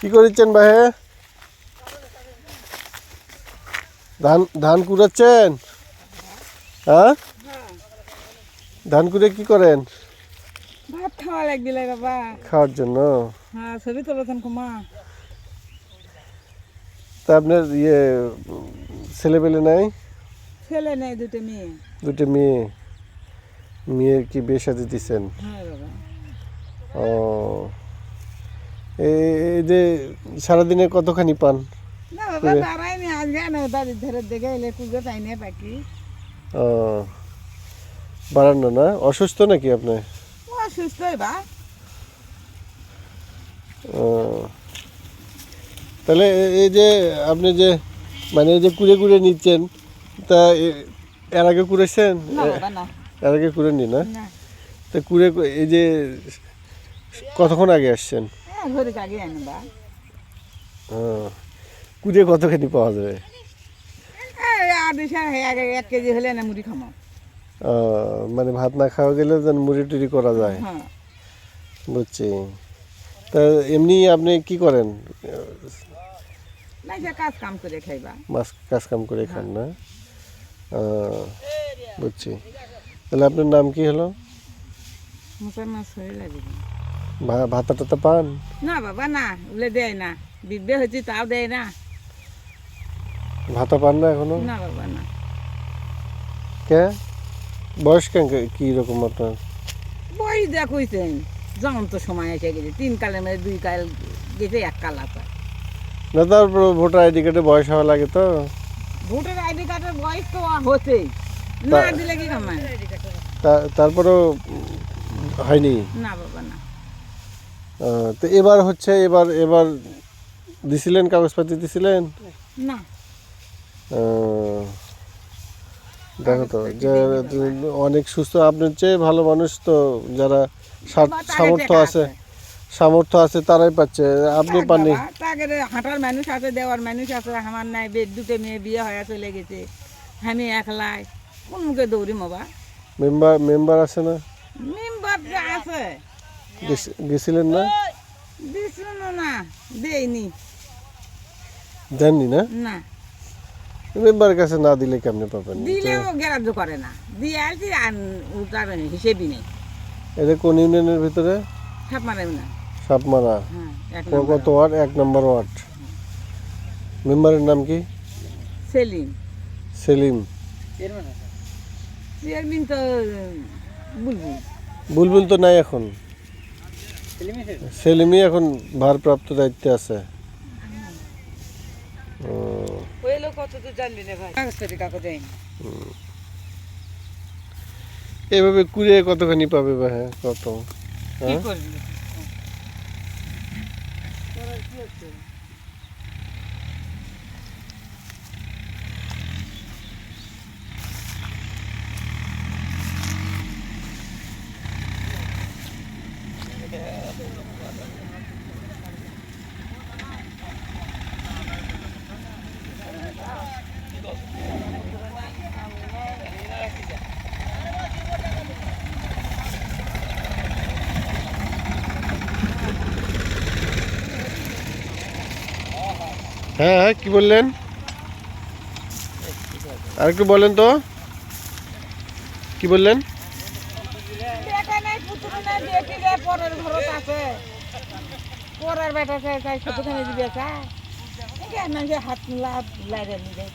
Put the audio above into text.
কি করেছেন ভাই? ধান ধান কুড়াচ্ছেন? হ্যাঁ, ধান কুড়ে কি করেন? ভাত খাওয়া লাগবে বাবা। খাওয়ার জন্য? হ্যাঁ, ছবি তুলেছেন কুমা। তা আপনার ছেলে পেলে নাই? ছেলে নেই, দুটো মেয়ে। দুটো মেয়ে? মেয়ের কি বিয়ে শাদী দিচ্ছেন? হ্যাঁ বাবা। ও, এই যে সারাদিনে কতখানি পান? না বাবা, দাঁড়াইনি আজকে না, বাড়ির ধারে দেখে এলে কুড়ে পাই না বাকি। ও, বাড়ানো না? অসুস্থ নাকি আপনি? ও সুস্থই বা। ও, তাহলে এই যে আপনি যে মানে এই যে কুড়ে কুড়ে নিচ্ছেন, তা এর আগে কুড়েছেন? না বাবা না। এর আগে কুড়ে নি না? না, তা কুড়ে এই যে কতক্ষণ আগে আসছেন? ঘরে আগে আনি বা। কুড়ে কতখানি পাওয়া যাবে? আর আগে 1 কেজি হলে না মুড়ি খামো। মানে ভাত না খাওয়া গেলে যেন মুড়ি টুড়ি করা যায়। হ্যাঁ। বুঝছি। তা এমনি আপনি কি করেন? না, সে কাজ কাম করে খাইবা। মাছ কাজ কাম করে খান না? বুঝছি। তাহলে আপনার নাম কি হলো? মুসলমান শরীর লাগবে ভাতা টাতা পান? না বাবা, না ওগুলো দেয় না। বিবে হয়েছি তাও দেয় না। ভাতা পান না এখনো? না বাবা না। কে? বয়স কেন কি রকম আপনার? বই দেখুইছেন, যেমন তো সময় এসে গেছে, 3 কালের মধ্যে 2 কাল গেছে, 1 কাল আছে। না, তারপর ভোটার আইডি কার্ডে বয়স হওয়া লাগে তো। ভোটার আইডি কার্ডের বয়স তো হচ্ছেই, না দিলে কি কামায়? তারপরেও হয়নি? না বাবা না। তো এবার হচ্ছে, এবার এবার দিছিলেন, কাগজপাতি দিছিলেন? না। দেখো তো, যে অনেক সুস্থ আপনার চেয়ে ভালো মানুষ তো, যারা সামর্থ্য আছে, সামর্থ্য আছে তারাই পাচ্ছে, আপনি পাননি। তাকে হাঁটার মানুষ আছে, দেওয়ার মানুষ আছে, আমার নাই। দুটো মেয়ে বিয়ে হয়ে চলে গেছে, আমি একলাই কোন মুখে দৌড়ি বাবা। মেম্বার আছে না? মেম্বার আছে। গেছিলেন না? দিছিল না, দেয়নি। দেননি না? না, মেম্বারের কাছে না দিলে কেমনে পাবেন? দিলেও গ্রাহ্য করে না। দিয়ে আসছি, তার হিসেবই নেই। এটা কোন ইউনিয়নের ভিতরে? ছাপ মারে না। সাপমারা। হ্যাঁ, 1 কত নম্বর। ওয়ার্ড? 1 নম্বর ওয়ার্ড। মেম্বারের নাম কি? সেলিম। সেলিম। চেয়ারম্যান তো বুলবুল। বুলবুল তো নাই এখন। সেলিমই এখন ভারপ্রাপ্ত দায়িত্বে আছে। এভাবে কুড়ে কতখানি পাবে বা? হ্যাঁ, কত? হ্যাঁ, হ্যাঁ, হ্যাঁ, কি বললেন? আর একটু বলেন তো, কি বললেন? পরের ঘরত আছে, পরের বেটা চাই ছোটখানি দিবে চাই, হাত লাইরে নিয়ে